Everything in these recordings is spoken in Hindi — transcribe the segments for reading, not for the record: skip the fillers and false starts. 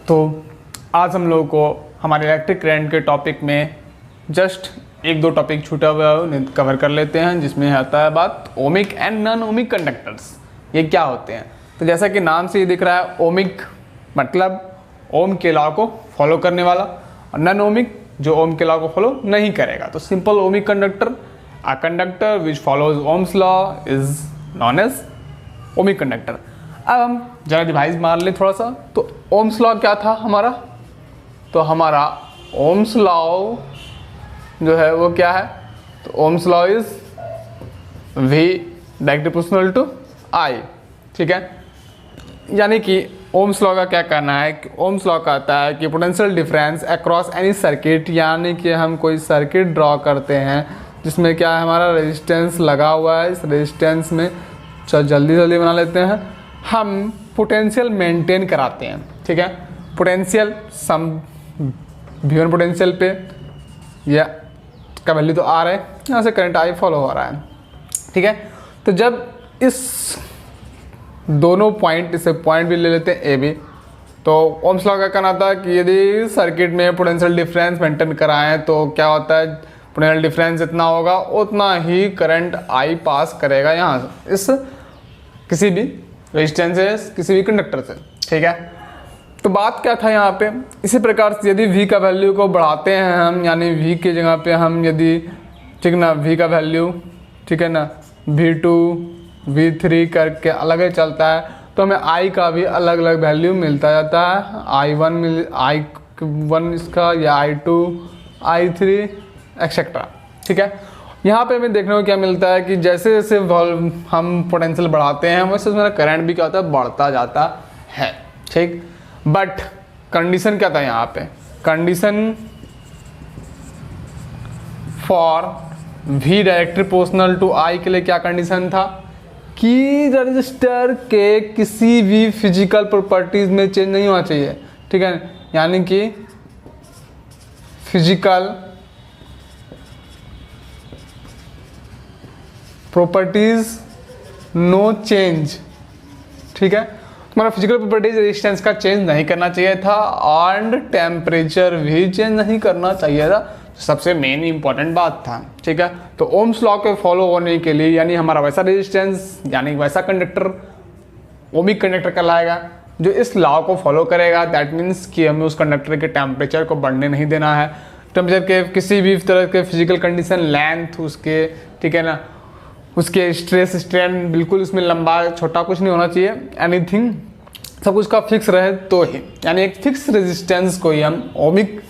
तो आज हम लोगों को हमारे इलेक्ट्रिक करंट के टॉपिक में जस्ट एक दो टॉपिक छूटा हुआ है उन्हें कवर कर लेते हैं, जिसमें आता है बात ohmic and non ohmic conductors. ये क्या होते हैं? तो जैसा कि नाम से ही दिख रहा है, ओमिक मतलब ओम के लॉ को फॉलो करने वाला, और नॉन ओमिक जो ओम के लॉ को फॉलो नहीं करेगा। तो simple ohmic conductor, a conductor which follows Ohm's law is known as ohmic conductor. अब हम जरा रिवाइज मार ले थोड़ा सा। तो ओम्स लॉ क्या था हमारा? तो हमारा ओम्स लॉ जो है वो क्या है? तो Ohm's law is V directly proportional to I, ठीक है। यानी कि ओम्स लॉ का क्या कहना है कि ओम्स लॉ कहता है कि potential difference across any circuit, यानी कि हम कोई सर्किट ड्रॉ करते हैं जिसमें क्या है हमारा रेजिस्टेंस लगा हुआ है। इस रेजिस्टेंस में जल्दी बना लेते हैं, हम पोटेंशियल मेंटेन कराते हैं, ठीक है। पोटेंशियल सम V1 पोटेंशियल पे या का वैल्यू तो आ रहा है, यहाँ से करंट I फॉलो हो रहा है, ठीक है। तो जब इस दोनों पॉइंट, इसे पॉइंट भी ले लेते हैं ए बी, तो ओम्स लॉ का कहना था कि यदि सर्किट में पोटेंशियल डिफरेंस मेंटेन कराएं तो क्या होता है, पोटेंशियल डिफरेंस जितना होगा उतना ही करंट I पास करेगा यहाँ से, इस किसी भी रेजिस्टेंस से, किसी भी कंडक्टर से, ठीक है। तो बात क्या था यहाँ पे, इसी प्रकार से यदि V का वैल्यू को बढ़ाते हैं हम, यानी V की जगह पे हम यदि, ठीक ना, V का वैल्यू, ठीक है ना, V2 V3 करके अलग ही चलता है, तो हमें I का भी अलग अलग वैल्यू मिलता जाता है। I1 इसका, या I2 I3 एक्सेट्रा, ठीक है। यहाँ पे हमें देखने को क्या मिलता है कि जैसे जैसे हम पोटेंशियल बढ़ाते हैं वैसे मेरा करंट भी क्या होता है, बढ़ता जाता है, ठीक। बट कंडीशन क्या था यहाँ पे? Condition for V directly proportional to I के लिए क्या कंडीशन था कि रजिस्टर के किसी भी फिजिकल प्रॉपर्टीज में चेंज नहीं होना चाहिए, ठीक है। यानी कि फिजिकल प्रॉपर्टीज नो चेंज, ठीक है। हमारा फिजिकल प्रॉपर्टीज रेजिस्टेंस का चेंज नहीं करना चाहिए था, एंड टेम्परेचर भी चेंज नहीं करना चाहिए था। सबसे मेन इंपॉर्टेंट बात था, ठीक है। तो ओम्स लॉ के फॉलो होने के लिए, यानी हमारा वैसा रेजिस्टेंस, यानी वैसा कंडक्टर ओमिक कंडक्टर कहलाएगा जो इस लॉ को फॉलो करेगा। दैट मीन्स कि हमें उस कंडक्टर के टेम्परेचर को बढ़ने नहीं देना है। टेम्परेचर के किसी भी तरह के फिजिकल कंडीशन, लेंथ उसके, ठीक है ना, उसके स्ट्रेस स्ट्रेन बिल्कुल उसमें लंबा छोटा कुछ नहीं होना चाहिए, एनीथिंग सब कुछ का फिक्स रहे तो ही, यानी एक फिक्स रेजिस्टेंस को ही हम ओमिक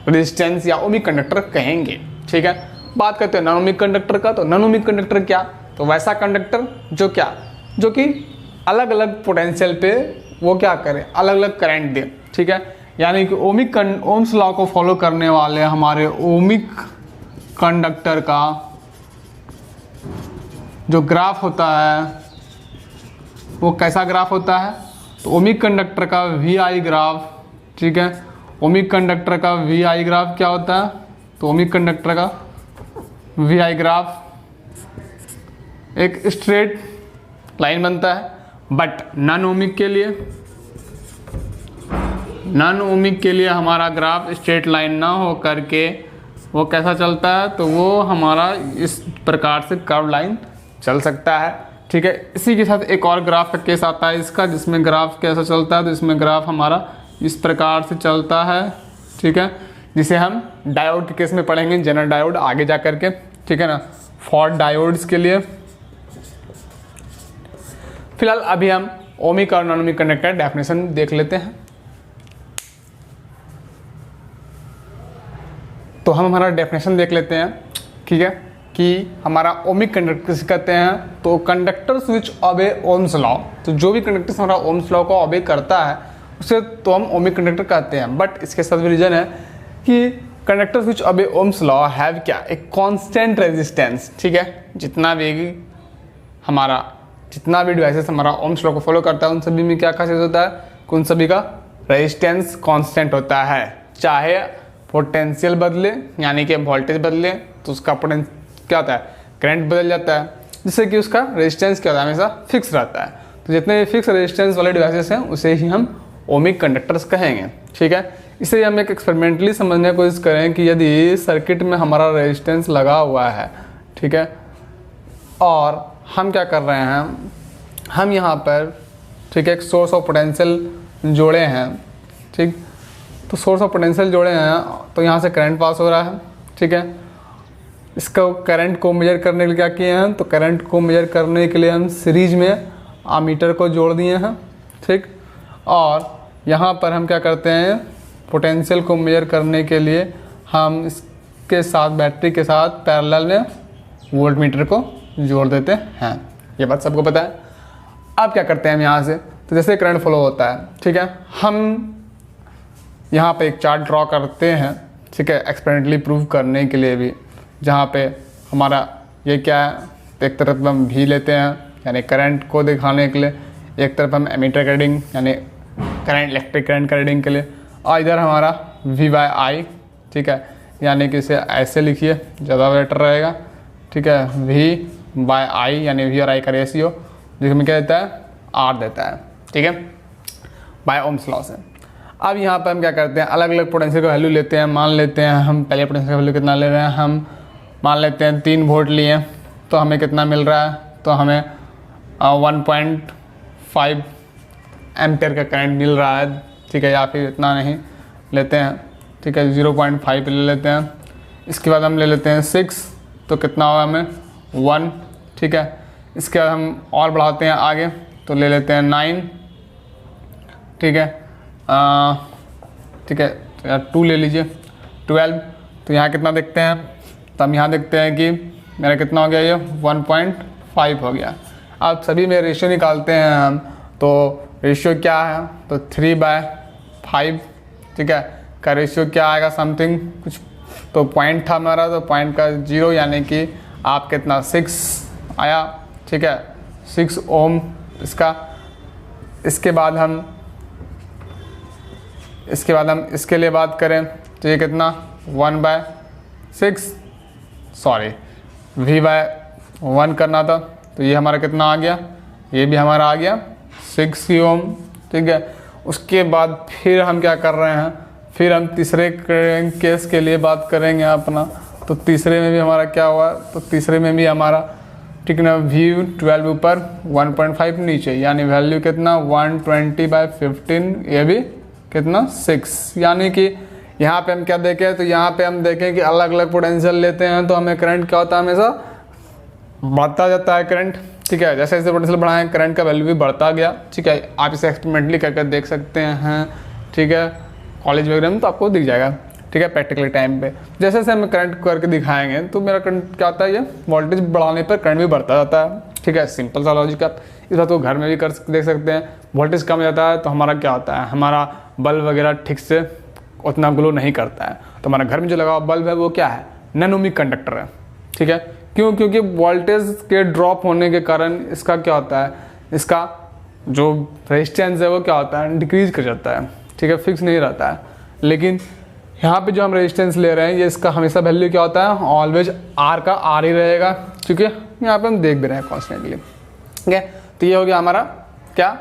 रेजिस्टेंस या ओमिक कंडक्टर कहेंगे, ठीक है। बात करते हैं नॉन ओमिक कंडक्टर का। तो नॉन ओमिक कंडक्टर क्या? तो वैसा कंडक्टर जो क्या, जो कि अलग अलग पोटेंशियल पे वो क्या करे, अलग अलग करंट दे, ठीक है। यानी कि ओम्स लॉ को फॉलो करने वाले हमारे ओमिक कंडक्टर का जो ग्राफ होता है वो कैसा ग्राफ होता है? तो ओमिक कंडक्टर का VI ग्राफ, ठीक है। ओमिक कंडक्टर का VI ग्राफ क्या होता है? तो ओमिक कंडक्टर का VI ग्राफ एक स्ट्रेट लाइन बनता है। बट नॉन ओमिक के लिए हमारा ग्राफ स्ट्रेट लाइन ना हो करके वो कैसा चलता है? तो वो हमारा इस प्रकार से कर्व लाइन चल सकता है, ठीक है। इसी के साथ एक और ग्राफ का केस आता है इसका, जिसमें ग्राफ कैसा चलता है? तो इसमें ग्राफ हमारा इस प्रकार से चलता है, ठीक है, जिसे हम डायोड के केस में पढ़ेंगे, जनरल डायोड आगे जा करके, ठीक है ना, फॉर डायोड्स के लिए। फिलहाल अभी हम ओमिक और नॉन ओमिक कंडक्टर डेफिनेशन देख लेते हैं। तो हम हमारा डेफिनेशन देख लेते हैं, ठीक है, कि हमारा ओमिक कंडक्टर किसे कहते हैं? तो कंडक्टर्स विच ओबे ओम्स लॉ। तो जो भी कंडक्टर्स हमारा ओम्स लॉ को ओबे करता है उसे तो हम ओमिक कंडक्टर कहते हैं। बट इसके साथ भी रीजन है कि कंडक्टर्स विच ओबे ओम्स लॉ हैव क्या, एक कांस्टेंट रेजिस्टेंस, ठीक है। जितना भी डिवाइसेस हमारा ओम्स लॉ को फॉलो करता है उन सभी में क्या खासियत होता है? उन सभी का रेजिस्टेंस कांस्टेंट होता है। चाहे पोटेंशियल बदले, यानी कि वोल्टेज बदले, तो उसका क्या होता है, करंट बदल जाता है, जिससे कि उसका रेजिस्टेंस क्या होता है, हमेशा फिक्स रहता है। तो जितने भी फिक्स रेजिस्टेंस वाले डिवाइसेस हैं उसे ही हम ओमिक कंडक्टर्स कहेंगे। ठीक है, इसलिए हम एक एक्सपेरिमेंटली समझने की कोशिश करें कि यदि सर्किट में हमारा रेजिस्टेंस लगा हुआ है, ठीक है, और हम क्या कर रहे हैं, हम यहाँ पर, ठीक है, एक सोर्स ऑफ पोटेंशियल जोड़े हैं। ठीक, तो सोर्स ऑफ पोटेंशियल जोड़े हैं तो यहाँ से करंट पास हो रहा है। ठीक है, इसका करंट को मेजर करने के लिए क्या किए हैं, तो करंट को मेजर करने के लिए हम सीरीज में आमीटर को जोड़ दिए हैं। ठीक, और यहाँ पर हम क्या करते हैं, पोटेंशियल को मेजर करने के लिए हम इसके साथ बैटरी के साथ पैरेलल में वोल्ट मीटर को जोड़ देते हैं। ये बात सबको पता है। अब क्या करते हैं हम यहाँ से, तो जैसे करंट फ्लो होता है, ठीक है, हम यहाँ पे एक चार्ट ड्रॉ करते हैं। ठीक है, एक्सपेरिमेंटली प्रूव करने के लिए भी, जहाँ पे हमारा ये क्या है, तो एक तरफ हम भी लेते हैं यानी करंट को दिखाने के लिए, एक तरफ हम एमीटर रीडिंग यानी करंट, इलेक्ट्रिक करंट का रीडिंग के लिए, और इधर हमारा V/I। ठीक है, यानी कि इसे ऐसे लिखिए, ज़्यादा बेटर रहेगा। ठीक है, V/I यानी V और I का रेशियो, जिसमें क्या देता है, R देता है। ठीक है, बाय ओम्स लॉ से। अब यहाँ पर हम क्या करते हैं, अलग अलग पोटेंशियल का वैल्यू लेते हैं। मान लेते हैं हम पहले पोटेंशियल का वैल्यू कितना ले रहे हैं, हम मान लेते हैं 3 वोल्ट लिए, तो हमें कितना मिल रहा है, तो हमें 1.5 एम्पेयर का करंट मिल रहा है। ठीक है, या फिर इतना नहीं लेते हैं। ठीक है, 0.5 ले लेते हैं। इसके बाद हम ले लेते हैं 6, तो कितना होगा हमें 1। ठीक है, इसके बाद हम और बढ़ाते हैं आगे, तो ले लेते हैं 9। ठीक है, ठीक है, 2 ले लीजिए, 12। तो यहाँ कितना देखते हैं, तो हम यहाँ देखते हैं कि मेरा कितना हो गया, ये 1.5 हो गया। अब सभी में रेशियो निकालते हैं हम, तो रेशियो क्या है, तो 3/5। ठीक है, का रेशियो क्या आएगा, समथिंग कुछ, तो पॉइंट था हमारा, तो पॉइंट का 0 यानी कि आप कितना 6 आया। ठीक है, 6 ओम इसका। इसके बाद हम इसके लिए बात करें, तो ये कितना 1/6, सॉरी V/1 करना था, तो ये हमारा कितना आ गया, ये भी हमारा आ गया 6 ओम। ठीक है, उसके बाद फिर हम क्या कर रहे हैं, फिर हम तीसरे केस के लिए बात करेंगे अपना। तो तीसरे में भी हमारा क्या हुआ, तो तीसरे में भी हमारा, ठीक है ना, V12 ऊपर 1.5 नीचे, यानी वैल्यू कितना 120/15, ये भी कितना 6। यानी कि यहाँ पे हम क्या देखें, तो यहाँ पे हम देखें कि अलग अलग पोटेंशियल लेते हैं तो हमें करंट क्या होता है, हमेशा बढ़ता जाता है करंट। ठीक है, जैसे जैसे पोटेंशियल बढ़ाएं करंट का वैल्यू भी बढ़ता गया। ठीक है, आप इसे एक्सपेरिमेंटली करके देख सकते हैं। ठीक है, कॉलेज वगैरह में तो आपको दिख जाएगा। ठीक है, प्रैक्टिकल टाइम पे जैसे जैसे हम करंट करके दिखाएंगे तो मेरा करंट क्या होता है, ये वोल्टेज बढ़ाने पर करंट भी बढ़ता जाता है। ठीक है, सिंपल सा लॉजिक आप इस बात को घर में भी कर देख सकते हैं। वोल्टेज कम जाता है तो हमारा क्या होता है, हमारा बल्ब वगैरह ठीक से उतना ग्लो नहीं करता है। तो हमारा घर में जो लगा हुआ बल्ब है वो क्या है, नॉन ओमिक कंडक्टर है। ठीक है, क्यों, क्योंकि वोल्टेज के ड्रॉप होने के कारण इसका क्या होता है, इसका जो रेजिस्टेंस है वो क्या होता है, डिक्रीज कर जाता है। ठीक है, फिक्स नहीं रहता है। लेकिन यहाँ पे जो हम रेजिस्टेंस ले रहे हैं, ये इसका हमेशा वैल्यू क्या होता है, ऑलवेज R का R ही रहेगा, क्योंकि यहाँ पे हम देख भी रहे हैं कॉन्स्टेंटली। ठीक है, तो ये हो गया हमारा क्या,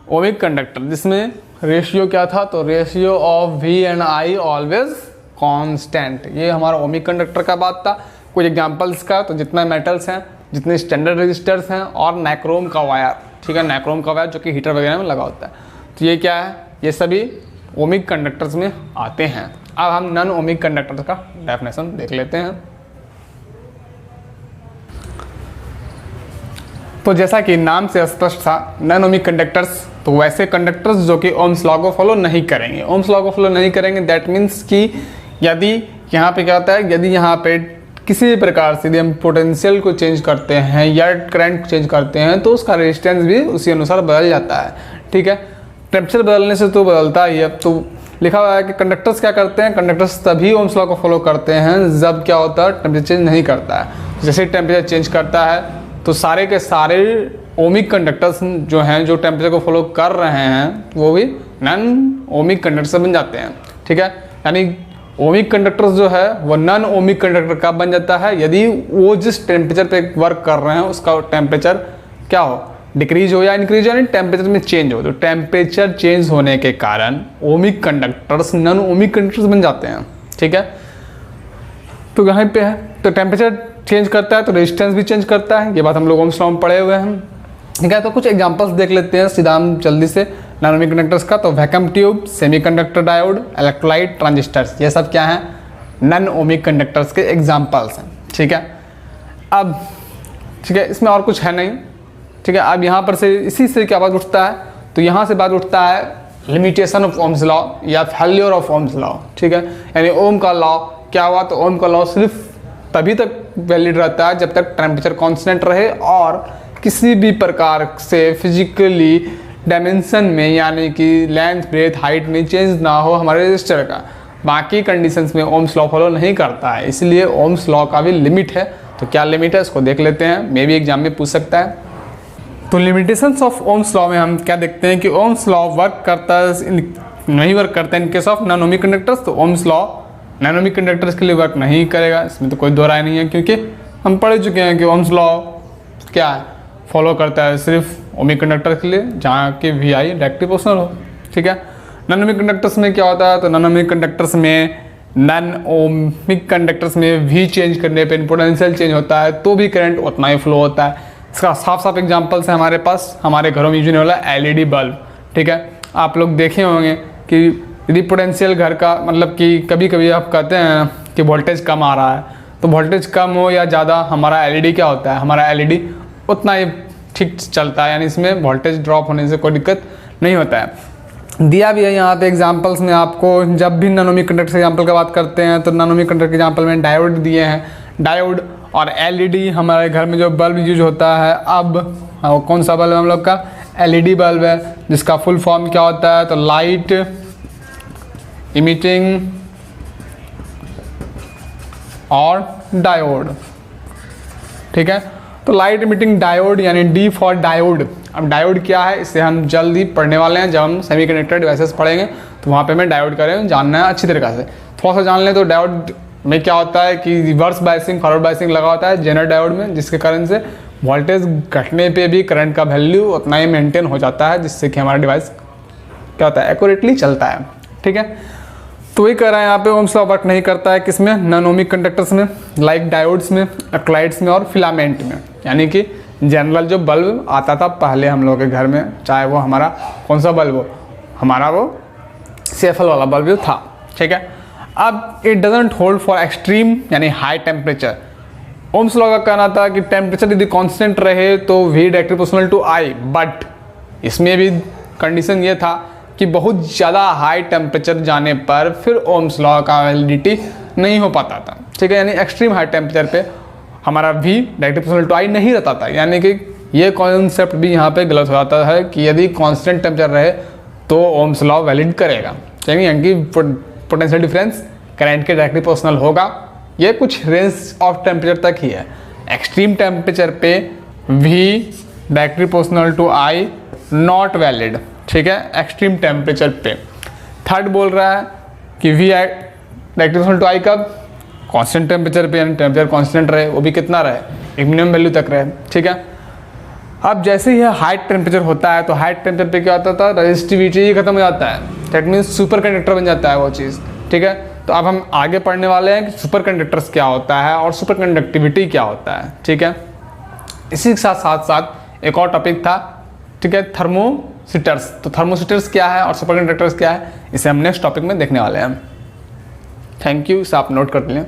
ओमिक कंडक्टर, जिसमें रेशियो क्या था, तो ratio of V and I always constant. ये हमारा ओमिक कंडक्टर का बात था। कुछ एग्जांपल्स का, तो जितने मेटल्स हैं, जितने स्टैंडर्ड रजिस्टर्स हैं, और नाइक्रोम का वायर। ठीक है, नाइक्रोम का वायर जो कि हीटर वगैरह में लगा होता है। तो ये क्या है, ये सभी ओमिक कंडक्टर्स में आते हैं। अब हम नॉन ओमिक कंडक्टर का डेफिनेशन देख लेते हैं। तो जैसा कि नाम से स्पष्ट था, नॉन ओमिक कंडक्टर्स, तो वैसे कंडक्टर्स जो कि ओम्स लॉ को फॉलो नहीं करेंगे। ओम्स लॉ को फॉलो नहीं करेंगे, दैट मीन्स कि यदि यहाँ पे क्या होता है, यदि यहाँ पे किसी भी प्रकार से यदि हम पोटेंशियल को चेंज करते हैं या करंट चेंज करते हैं, तो उसका रेजिस्टेंस भी उसी अनुसार बदल जाता है। ठीक है, टेम्परेचर बदलने से तो बदलता ही है। तो लिखा हुआ है कि कंडक्टर्स क्या करते हैं, कंडक्टर्स तभी ओम्स लॉ को फॉलो करते हैं जब क्या होता है, टेम्परेचर चेंज नहीं करता है। जैसे टेम्परेचर चेंज करता है तो सारे के सारे ओमिक कंडक्टर्स जो हैं, जो टेम्परेचर को फॉलो कर रहे हैं, वो भी नॉन ओमिक कंडक्टर बन जाते हैं। ठीक है, यानी ओमिक कंडक्टर्स जो है वो नॉन ओमिक कंडक्टर कब बन जाता है, यदि वो जिस टेम्परेचर पे वर्क कर रहे हैं उसका टेम्परेचर क्या हो, डिक्रीज हो या इंक्रीज हो, यानी टेम्परेचर में चेंज हो, तो टेम्परेचर चेंज होने के कारण ohmic conductors non ohmic conductors बन जाते हैं। ठीक है, तो यहाँ पे है, तो टेम्परेचर चेंज करता है तो रेजिस्टेंस भी चेंज करता है, ये बात हम लोग ओम्स लॉ में पढ़े हुए हैं। ठीक है, तो कुछ एग्जांपल्स देख लेते हैं सीधा हम जल्दी से नॉन ओमिक कंडक्टर्स का। तो vacuum tube, semiconductor diode, electrolyte, transistors, ये सब क्या है, नॉन ओमिक कंडक्टर्स के एग्जांपल्स हैं। ठीक है, अब ठीक है, इसमें और कुछ है नहीं। ठीक है, अब यहाँ पर से इसी से क्या बात उठता है, तो यहाँ से बात उठता है लिमिटेशन ऑफ ओम्स लॉ या फेल्योर ऑफ ओम्स लॉ। ठीक है, यानी ओम का लॉ क्या हुआ, तो ओम का लॉ सिर्फ तभी तक वैलिड रहता है जब तक टेम्परेचर कांस्टेंट रहे और किसी भी प्रकार से फिजिकली डायमेंशन में, यानी कि लेंथ ब्रेथ हाइट में चेंज ना हो हमारे रेजिस्टर का। बाकी कंडीशंस में ओम्स लॉ फॉलो नहीं करता है, इसलिए ओम्स लॉ का भी लिमिट है। तो क्या लिमिट है इसको देख लेते हैं, मे भी एग्जाम में पूछ सकता है। तो लिमिटेशंस ऑफ ओम्स लॉ में हम क्या देखते हैं कि ओम्स लॉ वर्क करता है, नहीं वर्क करता है in case of non ohmic conductors. तो Ohm's law non ohmic conductors के लिए वर्क नहीं करेगा, इसमें तो कोई दो राय नहीं है, क्योंकि हम पढ़ चुके हैं कि ओम्स लॉ क्या है, फॉलो करता है सिर्फ ओमिक कंडक्टर के लिए जहाँ के वी आई डायरेक्टली प्रोपोर्शनल हो। ठीक है, नॉन ओमिक कंडक्टर्स में क्या होता है, तो नॉन ओमिक कंडक्टर्स में वी चेंज करने पे पोटेंशियल चेंज होता है तो भी करंट उतना ही फ्लो होता है। इसका साफ साफ एग्जांपल्स है हमारे पास, हमारे घरों में यूज होने वाला एलईडी बल्ब। ठीक है, आप लोग देखे होंगे कि यदि पोटेंशियल घर का मतलब कि कभी कभी आप कहते हैं कि वोल्टेज कम आ रहा है, तो वोल्टेज कम हो या ज़्यादा हमारा एलईडी क्या होता है, हमारा एलईडी उतना ही ठीक चलता है, यानी इसमें वोल्टेज ड्रॉप होने से कोई दिक्कत नहीं होता है। दिया भी है यहाँ पे एग्जांपल्स में आपको, जब भी नॉन ओमिक कंडक्टर एग्जांपल की बात करते हैं तो नॉन ओमिक कंडक्टर के एग्जांपल में डायोड दिए हैं। डायोड और एलईडी, हमारे घर में जो बल्ब यूज होता है, अब कौन सा बल्ब है हम लोग का, एलईडी बल्ब है, जिसका फुल फॉर्म क्या होता है, तो लाइट इमिटिंग और डायोड। ठीक है, तो लाइट इमिटिंग डायोड यानी डी फॉर डायोड। अब डायोड क्या है इसे हम जल्द ही पढ़ने वाले हैं, जब हम सेमीकंडक्टर डिवाइसेस पढ़ेंगे तो वहाँ पे मैं डायोड करें जानना है अच्छी तरीके से। थोड़ा सा जान लें तो डायोड में क्या होता है कि रिवर्स बायसिंग फॉरवर्ड बायसिंग लगा होता है जेनर डायोड में, जिसके कारण से वोल्टेज घटने पे भी करंट का वैल्यू उतना ही मेंटेन हो जाता है, जिससे कि हमारा डिवाइस क्या होता है, एक्यूरेटली चलता है। ठीक है, तो वही कह रहे हैं यहाँ पे ओम्स लॉ वर्क नहीं करता है किसमें, नॉन ओमिक कंडक्टर्स में, लाइक डायोड्स में, इलेक्ट्रोलाइट्स में और फिलामेंट में। यानी कि जनरल जो बल्ब आता था पहले हम लोग के घर में, चाहे वो हमारा कौन सा बल्ब हो, हमारा वो सेफल वाला बल्ब जो था। ठीक है, अब it doesn't hold for extreme यानी हाई टेम्परेचर। ओम्स लॉ का कहना था कि टेम्परेचर यदि कांस्टेंट रहे तो V directly proportional to I, but इसमें भी कंडीशन ये था कि बहुत ज़्यादा हाई टेम्परेचर जाने पर फिर ओम्स लॉ का वैलिडिटी नहीं हो पाता था। ठीक है, यानी एक्सट्रीम हाई टेम्परेचर पे हमारा V directly proportional to I नहीं रहता था, यानी कि ये कॉन्सेप्ट भी यहाँ पे गलत हो जाता है कि यदि कांस्टेंट टेम्परेचर रहे तो ओम्स लॉ वैलिड करेगा, यानी कि पोटेंशियल डिफरेंस करंट के डायरेक्टली प्रोपोर्शनल होगा। ये कुछ रेंज ऑफ टेम्परेचर तक ही है। एक्सट्रीम टेम्परेचर पे V directly proportional to I not valid. ठीक है, एक्सट्रीम टेम्परेचर पे। थर्ड बोल रहा है कि V directly proportional to I कब, कांस्टेंट टेम्परेचर पे, यानी टेम्परेचर कांस्टेंट रहे, वो भी कितना रहे, एक मिनिमम वैल्यू तक रहे। ठीक है, अब जैसे ही हाई टेम्परेचर होता है तो हाई टेम्परेचर पे क्या होता था, रेजिस्टिविटी ही खत्म हो जाता है, दैट मीन्स सुपर कंडक्टर बन जाता है वो चीज़। ठीक है, तो अब हम आगे पढ़ने वाले हैं कि सुपर कंडक्टर्स क्या होता है और सुपर कंडक्टिविटी क्या होता है। ठीक है, इसी के साथ साथ साथ एक और टॉपिक था, ठीक है, थर्मोसीटर्स। तो थर्मोसीटर्स क्या है और सुपर कंडक्टर्स क्या है, इसे हम नेक्स्ट टॉपिक में देखने वाले हैं। थैंक यू, इसे आप नोट कर लें।